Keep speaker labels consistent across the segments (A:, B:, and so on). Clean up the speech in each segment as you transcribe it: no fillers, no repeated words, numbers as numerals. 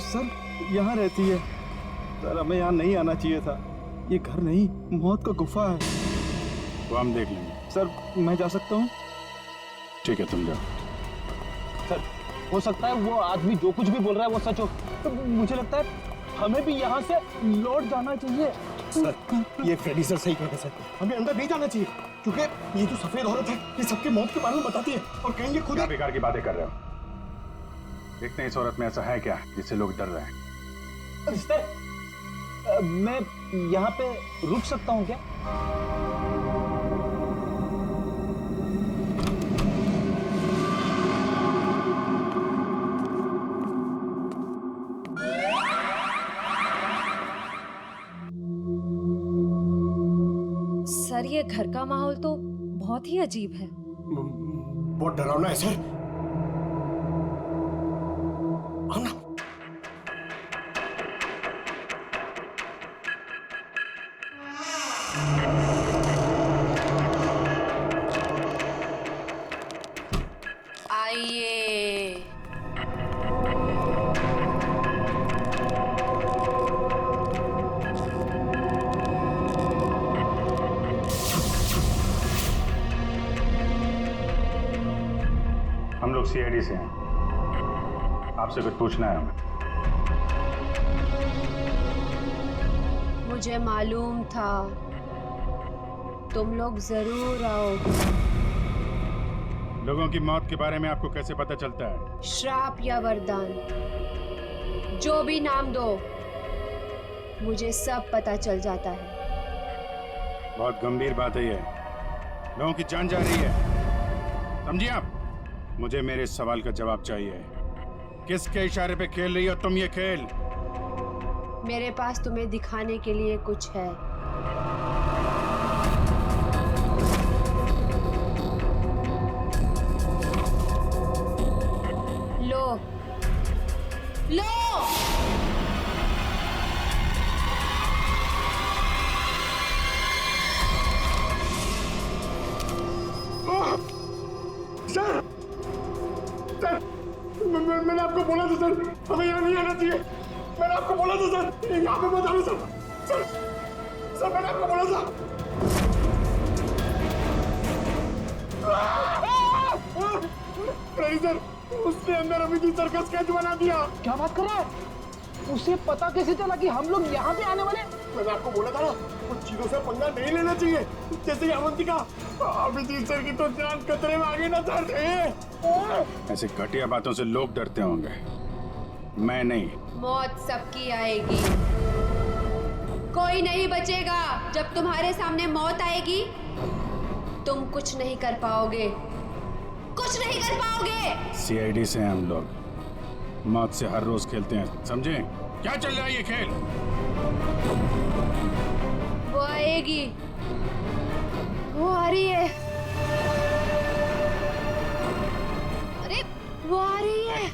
A: Sir यहाँ रहती है। सर हमें यहाँ नहीं आना चाहिए था। ये घर नहीं, मौत का गुफा है।
B: वो हम देख लेंगे।
A: सर मैं जा सकता हूँ?
B: ठीक है, तुम जाओ।
A: सर हो सकता है वो आदमी जो कुछ भी बोल रहा है वो सच हो। तो मुझे लगता है हमें भी यहाँ से लौट जाना चाहिए।
C: सर ये फ्रेडी सर सही कहते सर, हमें अंदर नहीं जाना चाहिए क्योंकि ये जो सफेद औरत है ये सबके मौत के बारे में बताती है और कहेंगे खुद।
B: क्या बेकार की बातें कर रहे हो? देखते हैं इस औरत में ऐसा है क्या जिससे लोग डर रहे हैं।
A: सर मैं यहाँ पे रुक सकता हूँ क्या?
D: सर ये घर का माहौल तो बहुत ही अजीब है।
C: बहुत डरावना है सर। आओ ना।
D: आइए।
B: हम लोग सीआईडी से हैं, आपसे कुछ पूछना है हमें।
D: मुझे मालूम था तुम लोग जरूर आओगे।
B: लोगों की मौत के बारे में आपको कैसे पता चलता है?
D: श्राप या वरदान, जो भी नाम दो, मुझे सब पता चल जाता है।
B: बहुत गंभीर बात है ये। लोगों की जान जा रही है, समझिए आप? मुझे मेरे इस सवाल का जवाब चाहिए। किसके इशारे पे खेल रही हो तुम ये खेल?
D: मेरे पास तुम्हें दिखाने के लिए कुछ है। लो लो।
C: सर सर मैंने आपको बोला था सर हमें यहाँ नहीं आना चाहिए। मैंने आपको बोला था सर, यहाँ पे मत आना सर। सर सर मैंने आपको बोला था। फ्रेडी सर उसने अंदर अभी की सर्कस स्केच बना दिया।
A: क्या बात कर रहा है? उसे पता कैसे चला कि हम लोग यहाँ पे आने वाले?
C: मैंने आपको बोला था ना कुछ चीजों से पंगा नहीं लेना चाहिए, जैसे अवंतिका। अभिजीत सर की तो जान खतरे में आ गई ना सर।
B: ऐसे घटिया बातों से लोग डरते होंगे, मैं नहीं।
D: मौत सबकी आएगी, कोई नहीं बचेगा। जब तुम्हारे सामने मौत आएगी तुम कुछ नहीं कर पाओगे, कुछ नहीं कर पाओगे।
B: सीआईडी से हैं हम लोग, मौत से हर रोज खेलते हैं, समझे? क्या चल रहा है ये खेल?
D: वो आएगी, वो आ रही है। अरे वो आ रही है।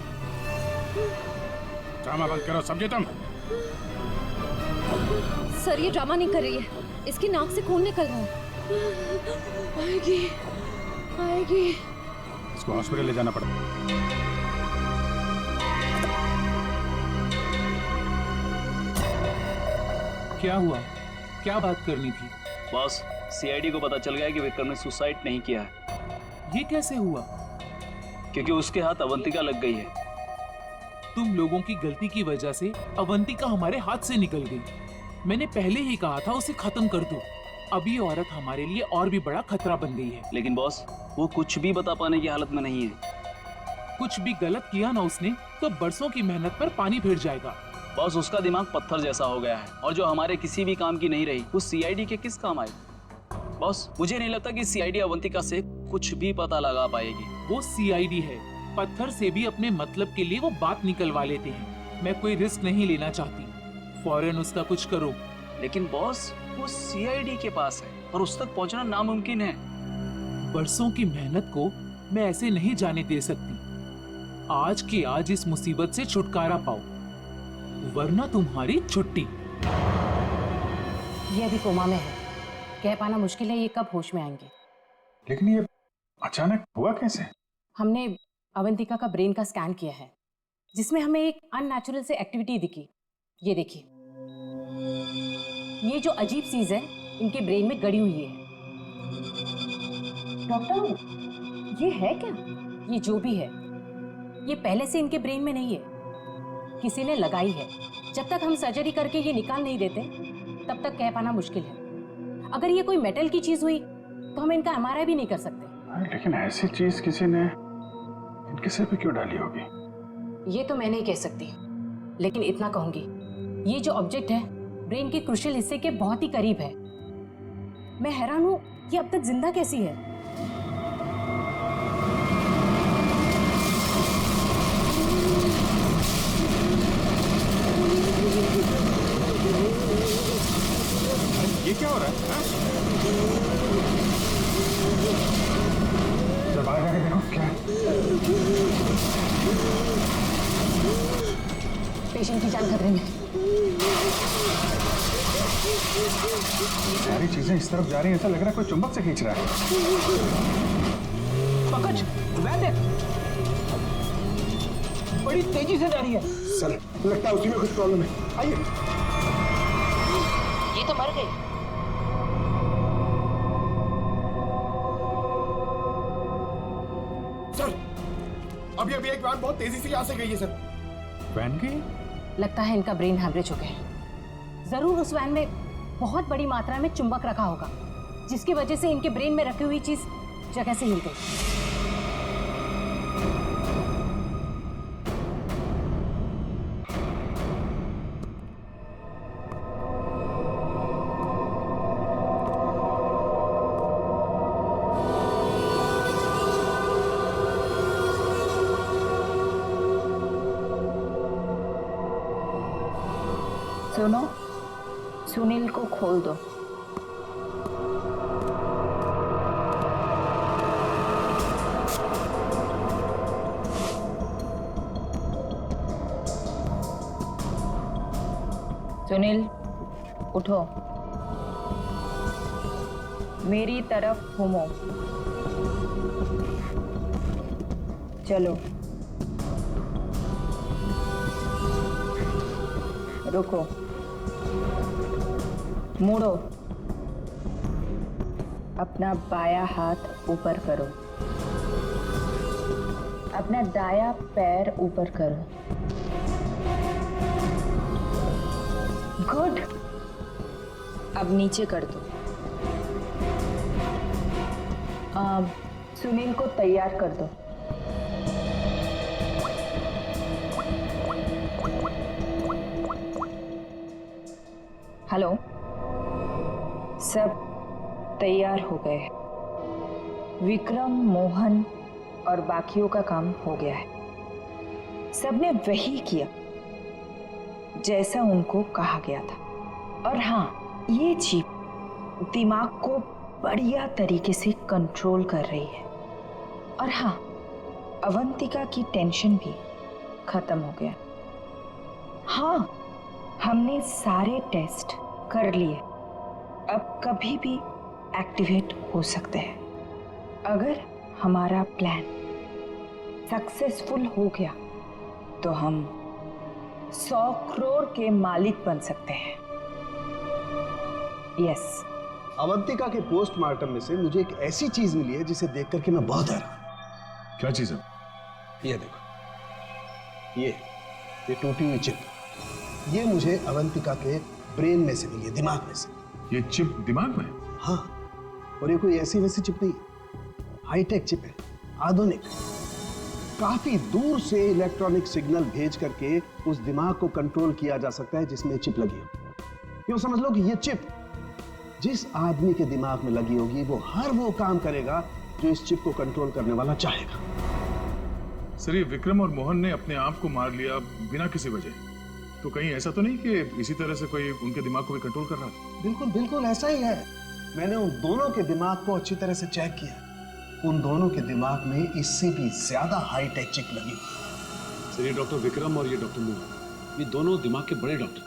B: ड्रामा बंद करो, समझे तुम?
D: सर ये ड्रामा नहीं कर रही है, इसकी नाक से खून निकल रहा है। आएगी आएगी।
B: इसको हॉस्पिटल ले जाना पड़ेगा।
E: क्या हुआ? क्या बात करनी थी?
F: बॉस, सीआईडी को पता चल गया कि विक्रम ने सुसाइड नहीं किया है।
E: ये कैसे हुआ?
F: क्योंकि उसके हाथ अवंतिका लग गई है।
E: तुम लोगों की गलती की वजह से अवंतिका हमारे हाथ से निकल गई। मैंने पहले ही कहा था उसे खत्म कर दो। अब ये औरत हमारे लिए और भी बड़ा खतरा बन गई है।
F: लेकिन बॉस, वो कुछ भी बता पाने की हालत में नहीं है।
E: कुछ भी गलत किया ना उसने तो बरसों की मेहनत पर पानी फिर जाएगा।
F: बॉस, उसका दिमाग पत्थर जैसा हो गया है और जो हमारे किसी भी काम की नहीं रही वो सीआईडी के किस काम आई? बॉस, मुझे नहीं लगता कि सीआईडी अवंतिका से कुछ भी पता लगा पाएगी।
E: वो सीआईडी है, पत्थर से भी अपने मतलब के लिए वो बात निकलवा लेते हैं। मैं कोई रिस्क नहीं लेना चाहती, फौरन उसका कुछ करो।
F: लेकिन बॉस, वो सीआईडी के पास है और उस तक पहुंचना नामुमकिन है।
E: बरसों की मेहनत को मैं ऐसे नहीं जाने दे सकती। आज के आज इस मुसीबत से छुटकारा पाओ, वरना तुम्हारी छुट्टी।
G: ये अभी कोमा में है, कह पाना मुश्किल है ये कब होश में आएंगे।
B: लेकिन ये अचानक हुआ कैसे?
G: हमने अवंतिका का ब्रेन का स्कैन किया है, जिसमें हमें एक अननेचुरल से एक्टिविटी दिखी। ये देखिए, ये जो अजीब चीज है इनके ब्रेन में गड़ी हुई है। डॉक्टर, ये है क्या? ये जो भी है, ये पहले से इनके ब्रेन में नहीं है, किसी ने लगाई है। जब तक हम सर्जरी करके ये निकाल नहीं देते तब तक कह पाना मुश्किल है। अगर ये कोई मेटल की चीज हुई तो हम इनका MRI भी नहीं कर सकते।
C: लेकिन ऐसी चीज किसी ने इनके सिर पे क्यों डाली होगी?
G: ये तो मैं नहीं कह सकती, लेकिन इतना कहूंगी, ये जो ऑब्जेक्ट है ब्रेन के क्रूशियल हिस्से के बहुत ही करीब है। मैं हैरान हूं ये अब तक जिंदा कैसी है।
B: ये क्या हो रहा है? हाँ?
C: जब बाहर जाके देखो क्या है।
G: पेशेंट की जान खतरे में।
C: सारी चीजें इस तरफ जा रही हैं, ऐसा लग रहा है कोई चुंबक से खींच रहा है।
A: पंकज, वैन देख, बड़ी तेजी से जा रही है।
C: सर, लगता है उसी में कुछ प्रॉब्लम है। आइए।
G: ये तो मर गई।
C: सर, अभी एक वैन बहुत तेजी से यहाँ से गई है सर।
B: वैन गई?
G: लगता है इनका ब्रेन हैमरेज हो गया है। जरूर उस वैन में बहुत बड़ी मात्रा में चुंबक रखा होगा, जिसकी वजह से इनके ब्रेन में रखी हुई चीज जगह से हिल गई।
H: सुनो, सुनील को खोल दो। सुनील, उठो, मेरी तरफ घूमो। चलो, रुको, मुड़ो, अपना बायां हाथ ऊपर करो, अपना दायां पैर ऊपर करो। गुड, अब नीचे कर दो। अब सुनील को तैयार कर दो। हेलो, सब तैयार हो गए। विक्रम, मोहन और बाकियों का काम हो गया है। सबने वही किया जैसा उनको कहा गया था। और हाँ, ये चिप दिमाग को बढ़िया तरीके से कंट्रोल कर रही है। और हाँ, अवंतिका की टेंशन भी खत्म हो गया। हाँ, हमने सारे टेस्ट कर लिए, अब कभी भी एक्टिवेट हो सकते हैं। अगर हमारा प्लान सक्सेसफुल हो गया तो हम 100 करोड़ के मालिक बन सकते हैं। यस।
I: अवंतिका के पोस्टमार्टम में से मुझे एक ऐसी चीज मिली है जिसे देख करके मैं बहुत हैरान।
C: क्या चीज है?
I: ये देखो, ये टूटी हुई चिप, ये मुझे अवंतिका के ब्रेन में से मिली है, दिमाग में से।
C: ये चिप दिमाग में?
I: हाँ, और ये कोई ऐसी वैसी चिप नहीं, हाईटेक चिप है, आधुनिक। काफी दूर से इलेक्ट्रॉनिक सिग्नल भेज करके उस दिमाग को कंट्रोल किया जा सकता है जिसमें चिप लगी हो। यूं समझ लो कि ये चिप जिस आदमी के दिमाग में लगी होगी वो हर वो काम करेगा जो इस चिप को कंट्रोल करने वाला चाहेगा।
C: सर, ये विक्रम और मोहन ने अपने आप को मार लिया बिना किसी वजह, तो कहीं ऐसा तो नहीं कि इसी तरह से कोई उनके दिमाग को भी कंट्रोल कर रहा था?
I: बिल्कुल बिल्कुल ऐसा ही है। मैंने उन दोनों के दिमाग को अच्छी तरह से चेक किया। उन दोनों के दिमाग में इससे भी ज्यादा हाईटेक चिप लगी।
J: सर, ये डॉक्टर विक्रम और ये डॉक्टर मोहन, ये दोनों दिमाग के बड़े डॉक्टर थे।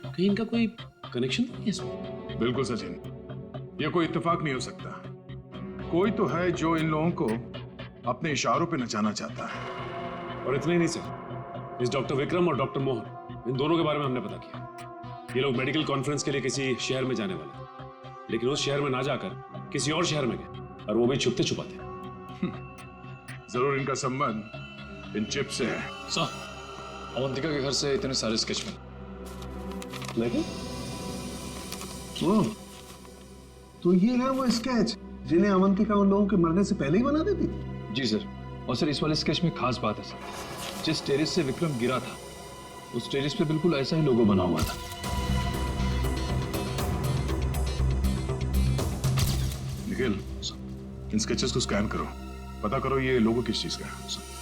J: कहीं इनका कोई कनेक्शन तो नहीं है इसमें?
C: बिल्कुल सचिन, ये कोई इत्तेफाक नहीं हो सकता। कोई तो है जो इन लोगों को अपने इशारों पे नचाना चाहता है।
J: और इतना ही नहीं सर, इस डॉक्टर विक्रम और डॉक्टर मोहन, इन दोनों के बारे में हमने पता किया। ये लोग मेडिकल कॉन्फ्रेंस के लिए किसी शहर में जाने वाले थे, लेकिन उस शहर में ना जाकर किसी और शहर में गए, और वो भी छुपते छुपाते।
C: जरूर इनका संबंध इन चिप से है।
K: सर, अवंतिका के घर से इतने सारे स्केच में
I: लेकिन तो ये है वो स्केच जिन्हें अवंतिका उन लोगों के मरने से पहले ही बना देती थी।
K: जी सर। और सर, इस वाले स्केच में खास बात है सर, जिस टेरेस से विक्रम गिरा था उस टेरेस पे बिल्कुल ऐसा ही लोगो बना हुआ था।
C: निखिल, इन स्केचेस को स्कैन करो, पता करो ये लोगो किस चीज का है।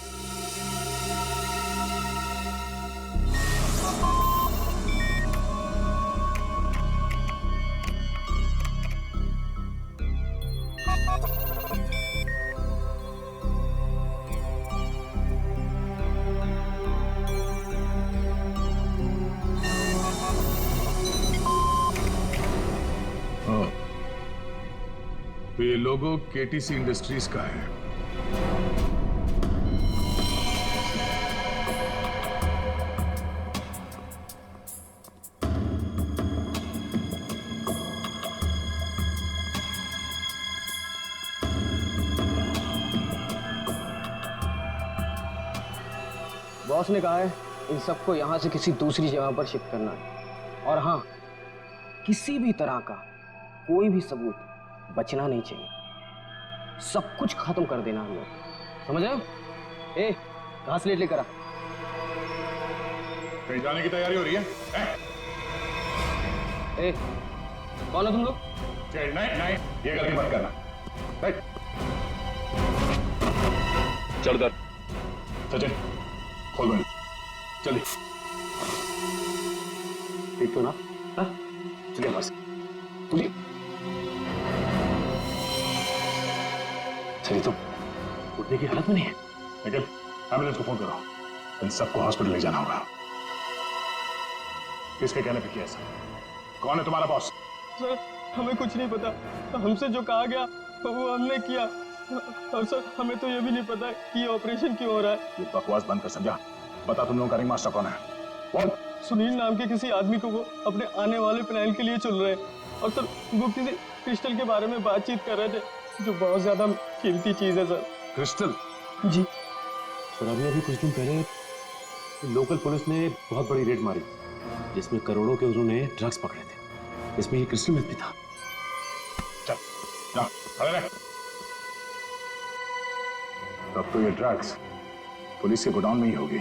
C: तो ये लोगो केटीसी इंडस्ट्रीज का है।
A: बॉस ने कहा है इन सबको यहाँ से किसी दूसरी जगह पर शिफ्ट करना है, और हाँ, किसी भी तरह का कोई भी सबूत बचना नहीं चाहिए, सब कुछ खत्म कर देना हम लोग, समझ रहे हो? ए, घास लेट लेकर आ।
C: कहीं जाने की तैयारी हो रही है?
A: ए, कौन हो तुम लोग?
C: नहीं नहीं, ये गलती मत करना।
K: चल कर
C: सचिन, खोल बंद, चलिए।
A: ठीक तो ना? हाँ? चलिए बस, तुझे चलिए, तुम उठने की हालत में नहीं है।
C: निखिल, एम्बुलेंस को फोन करो, इन सबको हॉस्पिटल ले जाना होगा। किसके कहने पे किया सर? कौन है तुम्हारा बॉस?
A: सर, हमें कुछ नहीं पता, हमसे जो कहा गया वो हमने किया, और सर हमें तो ये भी नहीं पता कि ये ऑपरेशन क्यों हो रहा है।
C: ये बकवास बंद कर समझा। बता तुम लोगों का रिंग मास्टर कौन है? कौन?
A: सुनील नाम के किसी आदमी को वो अपने आने वाले प्लान के लिए चुन रहे हैं, और सर वो किसी क्रिस्टल के बारे में बातचीत कर रहे थे, जो बहुत ज्यादा कीमती चीज है सर।
C: क्रिस्टल?
A: जी
J: सर, अभी कुछ दिन पहले लोकल पुलिस ने बहुत बड़ी रेड मारी, जिसमें करोड़ों के उन्होंने ड्रग्स पकड़े थे। इसमें ये क्रिस्टल मिल्क भी था।
C: चल, जाओ, खड़े रह। तब तो ये ड्रग्स पुलिस के गोडाउन में ही होगी।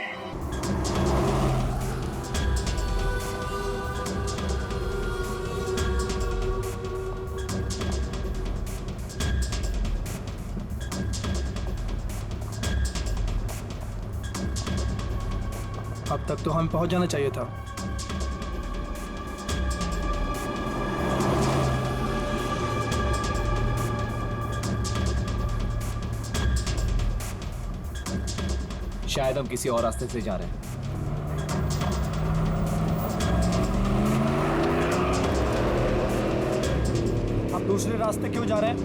A: अब तक तो हम पहुंच जाना चाहिए था।
L: शायद हम किसी और रास्ते से जा रहे हैं।
A: आप दूसरे रास्ते क्यों जा रहे हैं?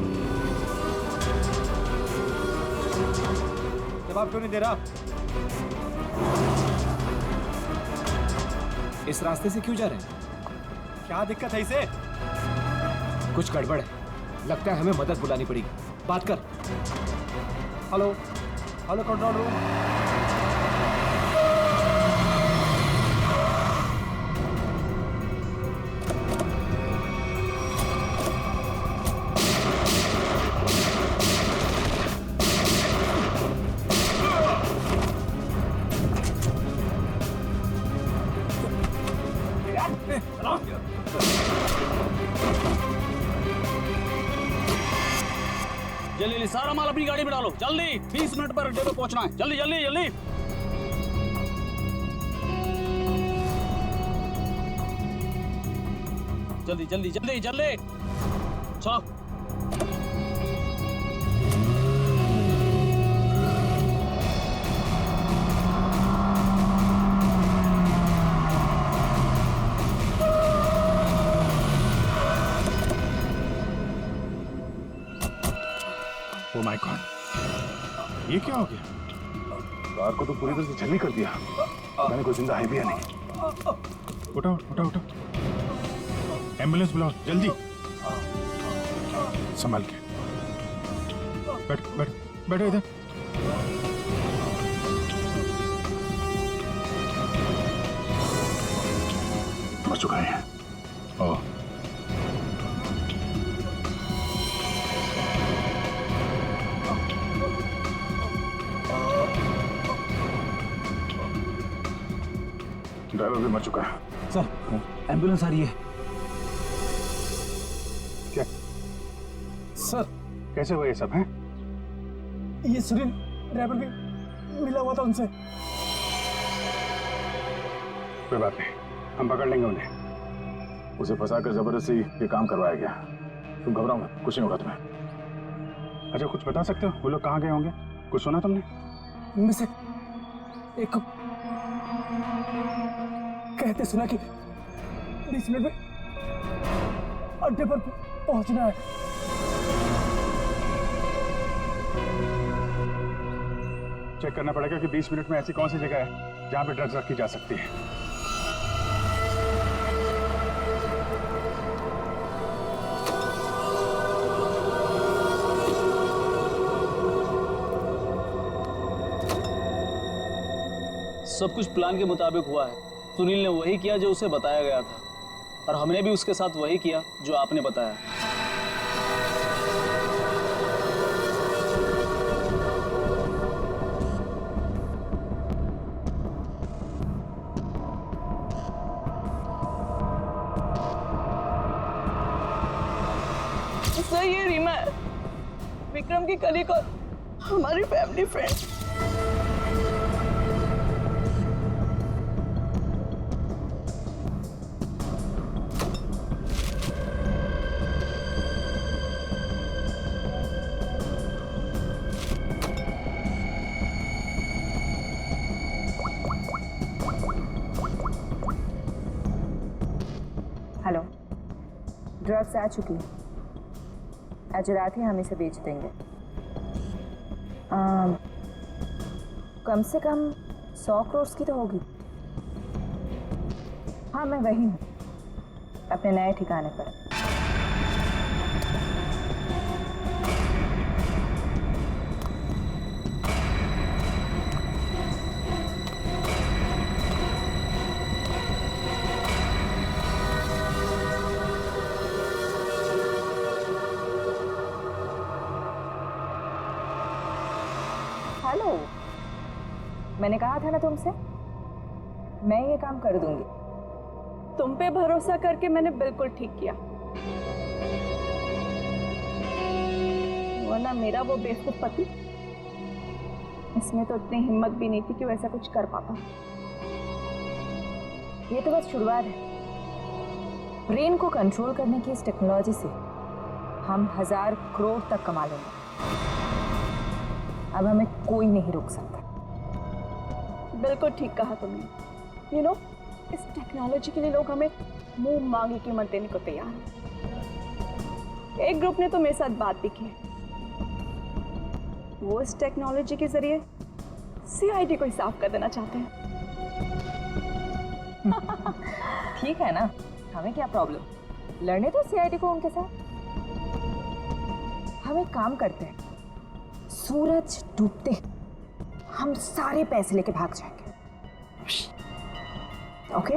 A: जवाब क्यों नहीं दे रहा?
L: इस रास्ते से क्यों जा रहे हैं?
A: क्या दिक्कत है इसे?
L: कुछ गड़बड़ है, लगता है हमें मदद बुलानी पड़ेगी। बात कर।
A: Hello, hello control room.
F: जल्दी सारा माल अपनी गाड़ी में डालो, जल्दी 20 मिनट पर अड्डे पे पहुंचना है, जल्दी जल्दी जल्दी। जल्दी जल्दी जल्दी जल्दी चलो।
C: ओ माय गॉड, ये क्या हो गया? कार को तो पूरी तरह से झल्ली कर दिया।
B: मैंने कोई जिंदा है भी या नहीं? उठो उठो उठो, एम्बुलेंस बुलाओ जल्दी। संभाल के बैठ बैठ बैठो इधर। मर चुका है। ओह, ड्राइवर भी मर चुका है।
A: सर, एम्बुलेंस आ रही है।
B: क्या
C: सर,
B: कैसे हुआ ये सब है?
C: ये सुनील ड्राइवर भी मिला हुआ था उनसे।
B: कोई बात नहीं, हम पकड़ लेंगे उन्हें। उसे फंसाकर जबरदस्ती ये काम करवाया गया। तुम घबराओ मत, कुछ नहीं होगा तुम्हें। अच्छा, कुछ बता सकते हो वो लोग कहाँ गए होंगे? कुछ सुना तुमने?
C: उनमें से एक को कहते सुना कि 20 मिनट में अड्डे पर पहुंचना है।
B: चेक करना पड़ेगा कि 20 मिनट में ऐसी कौन सी जगह है जहां पे ड्रग्स रखी जा सकती है।
F: सब कुछ प्लान के मुताबिक हुआ है। सुनील ने वही किया जो उसे बताया गया था, और हमने भी उसके साथ वही किया जो आपने बताया।
M: सर, ये रीमा है, विक्रम की कलीग और हमारी फैमिली फ्रेंड।
H: हेलो, ड्रग्स आ चुकी है। आज रात ही हम इसे बेच देंगे। कम से कम 100 करोड़ की तो होगी। हाँ, मैं वही हूँ, अपने नए ठिकाने पर। हेलो, मैंने कहा था ना तुमसे, मैं ये काम कर दूंगी।
M: तुम पे भरोसा करके मैंने बिल्कुल ठीक किया, वरना मेरा वो बेवकूफ पति, इसमें तो इतनी हिम्मत भी नहीं थी कि वो ऐसा कुछ कर पाता।
H: ये तो बस शुरुआत है। ब्रेन को कंट्रोल करने की इस टेक्नोलॉजी से हम 1000 करोड़ तक कमा लेंगे। अब हमें कोई नहीं रोक सकता।
M: बिल्कुल ठीक कहा तुमने। यू नो, इस टेक्नोलॉजी के लिए लोग हमें मुंह मांगी कीमत देने को तैयार हैं। एक ग्रुप ने तो मेरे साथ बात भी की है। वो इस टेक्नोलॉजी के जरिए सीआईडी को ही साफ कर देना चाहते हैं।
H: ठीक है ना, हमें क्या प्रॉब्लम, लड़ने दो सीआईडी को उनके साथ। हम एक काम करते हैं, सूरज डूबते हम सारे पैसे लेके भाग जाएंगे। ओके?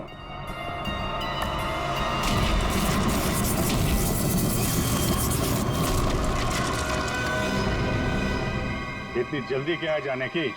B: इतनी जल्दी क्या है जाने की?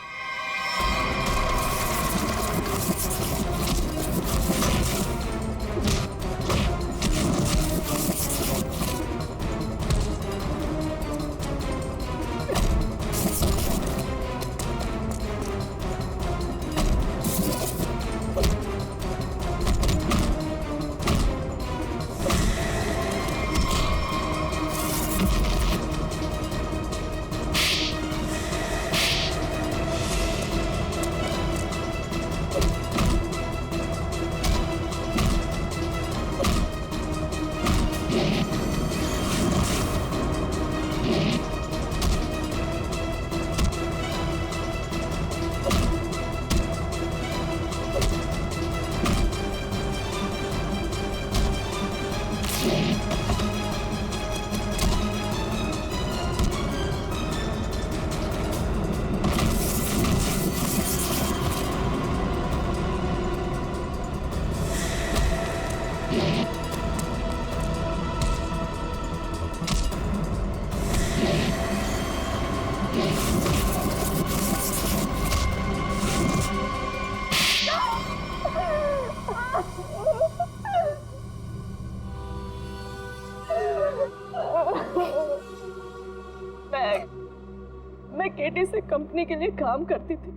M: से कंपनी के लिए काम करती थी।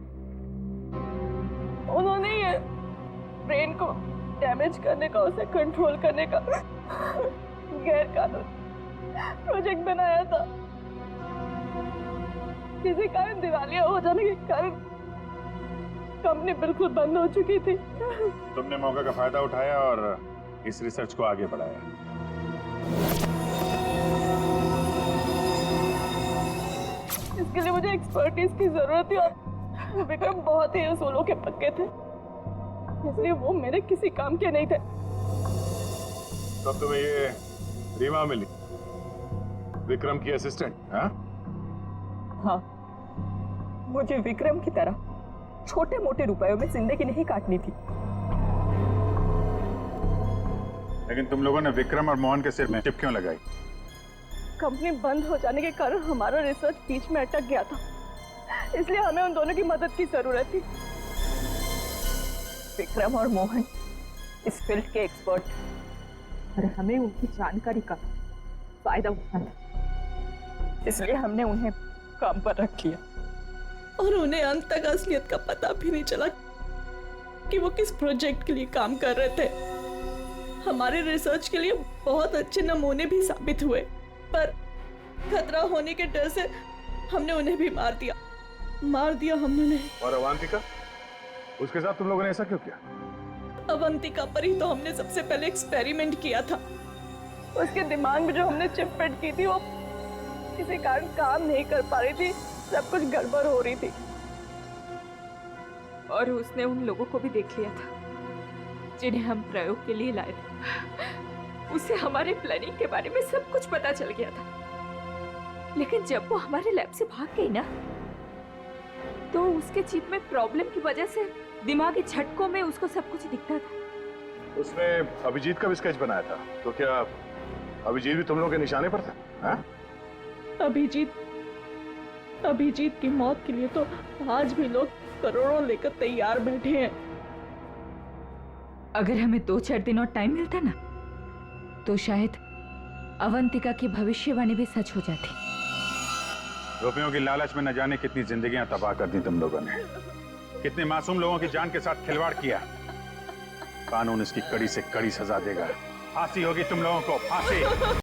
M: उन्होंने ये ब्रेन को डैमेज करने का, उसे कंट्रोल करने का गैर कानूनी प्रोजेक्ट बनाया था। किसी कारण दिवालिया हो जाने के कारण कंपनी बिल्कुल बंद हो चुकी थी।
B: तुमने मौके का फायदा उठाया और इस रिसर्च को आगे बढ़ाया।
M: इसके लिए मुझे एक्सपर्टीज की जरूरत थी और विक्रम बहुत ही उसूलों के पक्के थे, इसलिए वो मेरे किसी काम के नहीं थे।
B: तब तुम्हें ये रीमा मिली, विक्रम की असिस्टेंट?
H: हाँ, मुझे विक्रम की तरह छोटे मोटे रुपयों में जिंदगी नहीं काटनी थी।
B: लेकिन तुम लोगों ने विक्रम और मोहन के सिर में टिप क्यों लगाई?
M: कंपनी बंद हो जाने के कारण हमारा रिसर्च बीच में अटक गया था, इसलिए हमें उन दोनों की मदद की जरूरत थी।
H: विक्रम और मोहन इस फील्ड के एक्सपर्ट, और हमें उनकी जानकारी का फायदा उठाना था, इसलिए हमने उन्हें काम पर रख लिया।
M: और उन्हें अंत तक असलियत का पता भी नहीं चला कि वो किस प्रोजेक्ट के लिए काम कर रहे थे। हमारे रिसर्च के लिए बहुत अच्छे नमूने भी साबित हुए, पर खतरा होने के डर से हमने उन्हें भी मार दिया हमने उन्हें।
B: और अवंतिका, उसके साथ तुम लोगों ने ऐसा क्यों किया?
M: अवंतिका पर ही तो हमने सबसे पहले एक्सपेरिमेंट किया था। उसके दिमाग में जो हमने चिप फिट की थी वो किसी कारण काम नहीं कर पा रही थी, सब कुछ गड़बड़ हो रही थी।
H: और उसने उन लोगों को भी देख लिया था जिन्हें हम प्रयोग के लिए लाए थे। उसे हमारे प्लानिंग के बारे में सब कुछ पता चल गया था, लेकिन जब वो हमारे लैब से भाग गई ना, तो उसके चिप में प्रॉब्लम की वजह से दिमागी झटकों में उसको सब कुछ दिखता था।
B: उसने अभिजीत का भी स्केच बनाया था, तो क्या अभिजीत भी तुम लोगों के निशाने पर था? हाँ?
M: अभिजीत की मौत के लिए तो आज भी लोग करोड़ों लेकर तैयार बैठे हैं।
H: अगर हमें 2-4 दिन और टाइम मिलता ना, तो शायद अवंतिका की भविष्यवाणी भी सच हो जाती।
B: रुपयों की लालच में न जाने कितनी जिंदगियां तबाह कर दी तुम लोगों ने, कितने मासूम लोगों की जान के साथ खिलवाड़ किया। कानून इसकी कड़ी से कड़ी सजा देगा। फांसी होगी तुम लोगों को, फांसी।